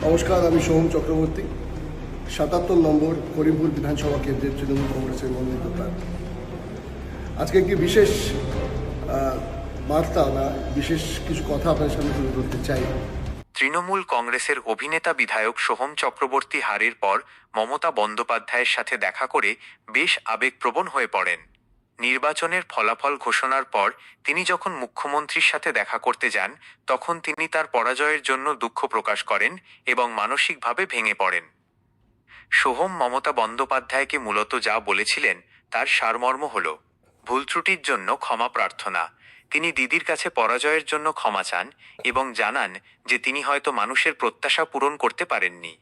নমস্কার, আমি সোহম চক্রবর্তী, ৭৭ নম্বর করিমপুর বিধানসভা কেন্দ্রের তৃণমূল কংগ্রেসের মনোনীত প্রার্থী। আজকে একটি বিশেষ বার্তা না, বিশেষ কিছু কথা আপনার সামনে তুলে ধরতে চাই। তৃণমূল কংগ্রেসের অভিনেতা বিধায়ক সোহম চক্রবর্তী হারের পর মমতা বন্দ্যোপাধ্যায়ের সাথে দেখা করে বেশ আবেগপ্রবণ হয়ে পড়েন। নির্বাচনের ফলাফল ঘোষণার পর তিনি যখন মুখ্যমন্ত্রীর সাথে দেখা করতে যান, তখন তিনি তার পরাজয়ের জন্য দুঃখ প্রকাশ করেন এবং মানসিকভাবে ভেঙে পড়েন। সোহম মমতা বন্দ্যোপাধ্যায়কে মূলত যা বলেছিলেন তার সারমর্ম হল ভুল ত্রুটির জন্য ক্ষমা প্রার্থনা। তিনি দিদির কাছে পরাজয়ের জন্য ক্ষমা চান এবং জানান যে তিনি হয়তো মানুষের প্রত্যাশা পূরণ করতে পারেননি।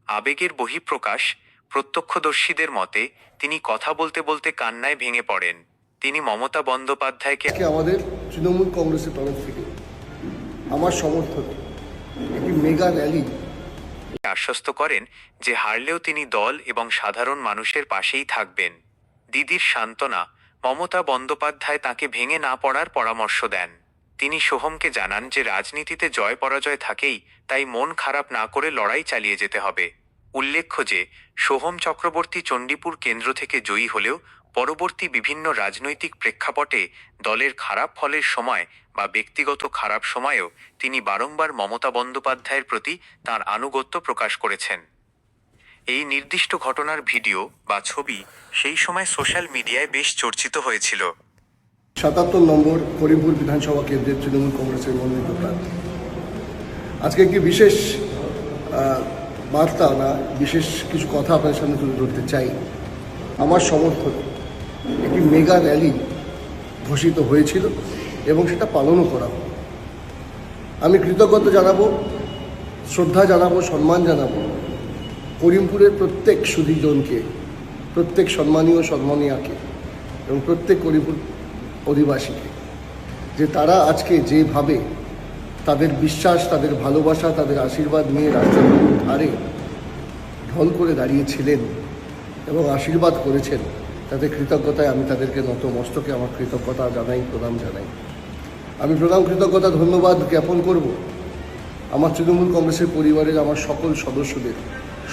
আবেগের বহিঃপ্রকাশ। প্রত্যক্ষদর্শীদের মতে তিনি কথা বলতে বলতে কান্নায় ভেঙে পড়েন। তিনি মমতা বন্দ্যোপাধ্যায়কে আমাদের তৃণমূল কংগ্রেসের তরফ থেকে আমার সমর্থনে একটি মেগা র্যালি আশ্বস্ত করেন যে হারলেও তিনি দল এবং সাধারণ মানুষের পাশেই থাকবেন। দিদির সান্ত্বনা। মমতা বন্দ্যোপাধ্যায় তাকে ভেঙে না পড়ার পরামর্শ দেন। তিনি সোহমকে জানান যে রাজনীতিতে জয় পরাজয় থাকেই, তাই মন খারাপ না করে লড়াই চালিয়ে যেতে হবে। উল্লেখ্য যে সোহম চক্রবর্তী চণ্ডীপুর কেন্দ্র থেকে জয়ী হলেও পরবর্তী বিভিন্ন রাজনৈতিক প্রেক্ষাপটে দলের খারাপ ফলের সময় বা ব্যক্তিগত খারাপ সময়েও তিনি বারংবার মমতা বন্দ্যোপাধ্যায়ের প্রতি তাঁর আনুগত্য প্রকাশ করেছেন। এই নির্দিষ্ট ঘটনার ভিডিও বা ছবি সেই সময় সোশ্যাল মিডিয়ায় বেশ চর্চিত হয়েছিল। ৭৭ নম্বর করিমপুর বিধানসভা কেন্দ্রের তৃণমূল কংগ্রেসের মনোনীত প্রার্থী। আজকে একটি বিশেষ বার্তা না, বিশেষ কিছু কথা আপনার সামনে তুলে ধরতে চাই। আমার সমর্থনে একটি মেগা র্যালি ঘোষিত হয়েছিল এবং সেটা পালনও করা হবে। আমি কৃতজ্ঞতা জানাবো, শ্রদ্ধা জানাবো, সম্মান জানাবো করিমপুরের প্রত্যেক সুধীজনকে, প্রত্যেক সম্মানীয়াকে এবং প্রত্যেক করিমপুর অধিবাসীকে, যে তারা আজকে যেভাবে তাদের বিশ্বাস, তাদের ভালোবাসা, তাদের আশীর্বাদ নিয়ে রাস্তার ধারে ঢল করে দাঁড়িয়েছিলেন এবং আশীর্বাদ করেছেন, তাদের কৃতজ্ঞতায় আমি তাদেরকে নত মস্তকে আমার কৃতজ্ঞতা জানাই, প্রণাম জানাই। আমি কৃতজ্ঞতা ধন্যবাদ জ্ঞাপন করব আমার তৃণমূল কংগ্রেসের পরিবারের আমার সকল সদস্যদের,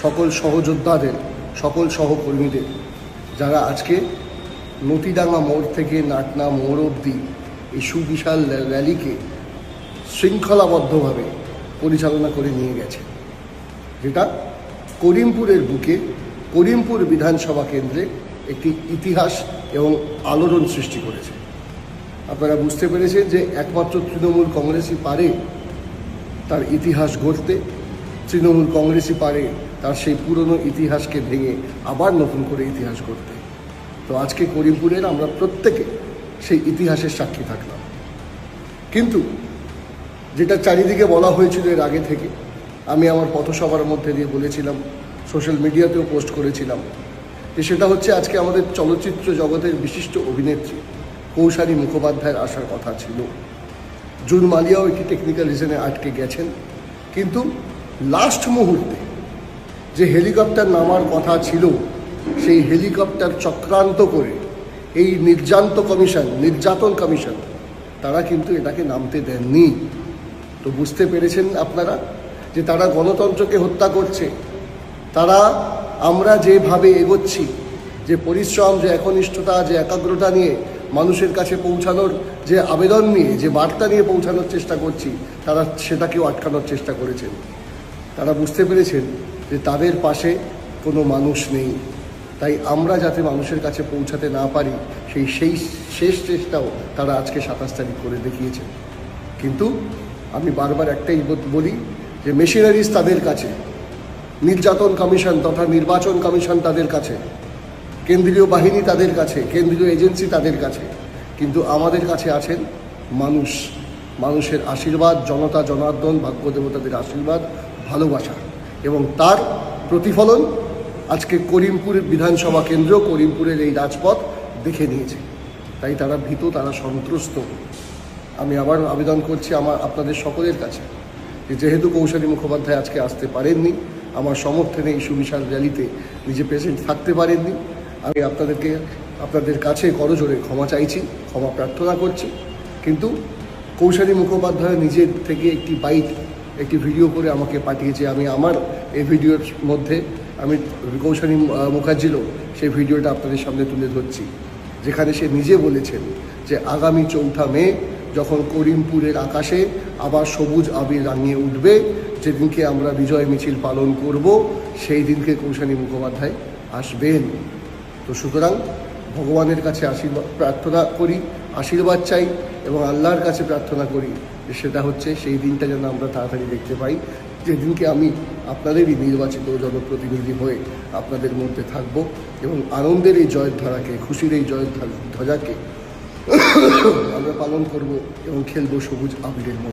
সকল সহযোদ্ধাদের, সকল সহকর্মীদের, যারা আজকে নতিডাঙ্গা মোড় থেকে নাটনা মোড় অবধি এই সুবিশাল র্যালিকে শৃঙ্খলাবদ্ধভাবে পরিচালনা করে নিয়ে গেছে, যেটা করিমপুরের বুকে, করিমপুর বিধানসভা কেন্দ্রে একটি ইতিহাস এবং আলোড়ন সৃষ্টি করেছে। আপনারা বুঝতে পেরেছেন যে একমাত্র তৃণমূল কংগ্রেসই পারে তার ইতিহাস গড়তে, তৃণমূল কংগ্রেসই পারে তার সেই পুরনো ইতিহাসকে ভেঙে আবার নতুন করে ইতিহাস গড়তে। তো আজকে করিমপুরের আমরা প্রত্যেকে সেই ইতিহাসের সাক্ষী থাকলাম। কিন্তু যেটা চারিদিকে বলা হয়েছিল এর আগে থেকে, আমি আমার পথসভার মধ্যে দিয়ে বলেছিলাম, সোশ্যাল মিডিয়াতেও পোস্ট করেছিলাম, যে সেটা হচ্ছে আজকে আমাদের চলচ্চিত্র জগতের বিশিষ্ট অভিনেত্রী কৌশানী মুখোপাধ্যায়ের আসার কথা ছিল। জুন মালিয়াও একটি টেকনিক্যাল রিজনে আটকে গেছেন, কিন্তু লাস্ট মুহূর্তে যে হেলিকপ্টার নামার কথা ছিল, সেই হেলিকপ্টার চক্রান্ত করে এই নির্যাতন কমিশন তারা কিন্তু এটাকে নামতে দেননি। তো বুঝতে পেরেছেন আপনারা যে তারা গণতন্ত্রকে হত্যা করছে। তারা, আমরা যেভাবে এগোচ্ছি, যে পরিশ্রম, যে একনিষ্ঠতা, যে একাগ্রতা নিয়ে মানুষের কাছে পৌঁছানোর যে আবেদন নিয়ে, যে বার্তা নিয়ে পৌঁছানোর চেষ্টা করছি, তারা সেটাকেও আটকানোর চেষ্টা করেছেন। তারা বুঝতে পেরেছেন যে তাদের পাশে কোনো মানুষ নেই, তাই আমরা যাতে মানুষের কাছে পৌঁছাতে না পারি সেই শেষ চেষ্টাও তারা আজকে ২৭ তারিখ করে দেখিয়েছেন। কিন্তু আমি বারবার একটাই বলি যে মেশিনারিজ তাদের কাছে, নির্যাতন কমিশন তথা নির্বাচন কমিশন তাদের কাছে, কেন্দ্রীয় বাহিনী তাদের কাছে, কেন্দ্রীয় এজেন্সি তাদের কাছে, কিন্তু আমাদের কাছে আছেন মানুষ, মানুষের আশীর্বাদ, জনতা জনার্দন, ভাগ্যদেবতাদের আশীর্বাদ, ভালোবাসা, এবং তার প্রতিফলন আজকে করিমপুর বিধানসভা কেন্দ্র, করিমপুরের এই রাজপথ দেখে নিয়েছে। তাই তারা ভীত, তারা সন্ত্রস্ত। আমি আবার আবেদন করছি আপনাদের সকলের কাছে, যে যেহেতু কৌশানী মুখোপাধ্যায় আজকে আসতে পারেননি, আমার সমর্থনে এই সুবিশাল র্যালিতে নিজে প্রেজেন্ট থাকতে পারেননি, আমি আপনাদের কাছে করজোড়ে ক্ষমা চাইছি, ক্ষমা প্রার্থনা করছি। কিন্তু কৌশানী মুখোপাধ্যায় নিজের থেকে একটি বাইট একটি ভিডিও করে আমাকে পাঠিয়েছে। আমি আমার এই ভিডিওর মধ্যে আমি কৌশানী মুখার্জিরও সেই ভিডিওটা আপনাদের সামনে তুলে ধরছি, যেখানে সে নিজে বলেছেন যে আগামী 4 মে যখন করিমপুরের আকাশে আবার সবুজ আবির রাঙিয়ে উঠবে, যেদিনকে আমরা বিজয় মিছিল পালন করব, সেই দিনকে কৌশানী মুখোপাধ্যায় আসবেন। তো সুতরাং ভগবানের কাছে প্রার্থনা করি, আশীর্বাদ চাই এবং আল্লাহর কাছে প্রার্থনা করি যে সেটা হচ্ছে সেই দিনটা যেন আমরা তাড়াতাড়ি দেখতে পাই, যেদিনকে আমি আপনাদেরই নির্বাচিত জনপ্রতিনিধি হয়ে আপনাদের মধ্যে থাকব এবং আনন্দের এই জয়ধ্বজাকে, খুশির এই জয়ধ্বজাকে আমরা পালন করব এবং খেলবো সবুজ আবিরের মধ্যে।